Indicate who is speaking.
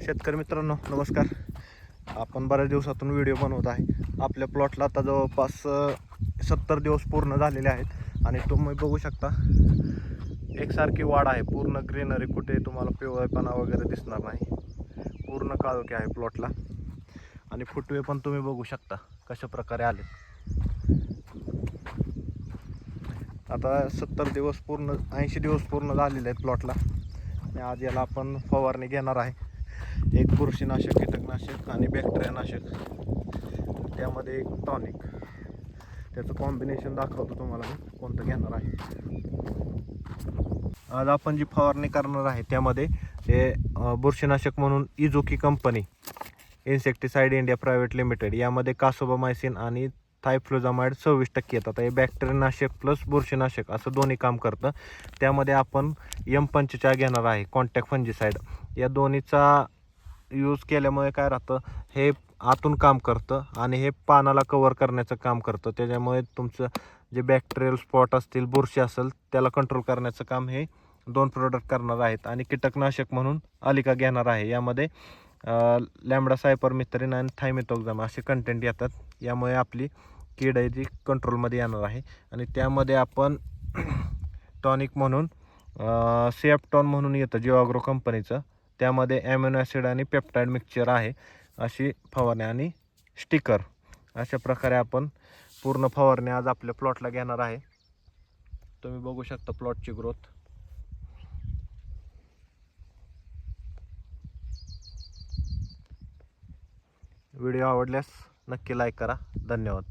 Speaker 1: शेतकरी मित्रांनो नमस्कार. आपण बऱ्याच दिवसातून व्हिडिओ बनवत आहे. आपल्या प्लॉटला आता जवळपास 70 दिवस पूर्ण झालेले आहेत आणि तुम्ही बघू शकता एकसारखी वाढ आहे. पूर्ण ग्रीनरी, कुठे तुम्हाला पिवळेपणा वगैरे दिसणार नाही. पूर्ण काळोखी आहे प्लॉटला आणि फुटवे पण तुम्ही बघू शकता कशा प्रकारे आले. आता 70 दिवस पूर्ण 80 दिवस पूर्ण झालेले आहेत प्लॉटला आणि आज याला आपण फवारणी घेणार आहे. एक बुरशीनाशक, कीटकनाशक आणि बॅक्टेरियानाशक, त्यामध्ये एक टॉनिक. त्याचं कॉम्बिनेशन दाखवतो तुम्हाला मी कोणतं घेणार आहे. आज आपण जी फवारणी करणार आहे त्यामध्ये हे बुरशीनाशक म्हणून इझोकी company, insecticide India private limited, यामध्ये कासोबामायसिन आणि थायफ्लोझामाइड 26% येतात. हे बॅक्टेरियानाशक प्लस बुरशीनाशक असं दोन्ही काम करतं. त्यामध्ये आपण M45 घेणार आहे, कॉन्टॅक्ट फंजिसाइड. या दोन्हीचा यूज केल्यामुळे काय राहतं, हे आतून काम करतं आणि हे पानाला कव्हर करण्याचं काम करतं. त्याच्यामुळे तुमचं जे बॅक्टेरियल स्पॉट असतील, बुरशी असेल, त्याला कंट्रोल करण्याचं काम हे दोन प्रोडक्ट करणार आहेत. आणि कीटकनाशक म्हणून अलिका घेणार आहे. यामध्ये लॅम्बडा सायपरमेथ्रिन आणि थायमेथोक्झाम असे कंटेंट येतात. यामुळे आपली कीड आहे जी कंट्रोलमध्ये येणार आहे. आणि त्यामध्ये आपण टॉनिक म्हणून सेफ्टॉन म्हणून येतं जिओग्रो कंपनीचं, त्यामध्ये ॲमिनो ॲसिड आणि पेप्टाईड मिक्सचर आहे. अशी फवारणी आणि स्टिकर, अशा प्रकारे आपण पूर्ण फवारणी आज आपल्या प्लॉटला घेणार आहे. तुम्ही बघू शकता प्लॉटची ग्रोथ. व्हिडिओ आवडल्यास नक्की लाईक करा. धन्यवाद.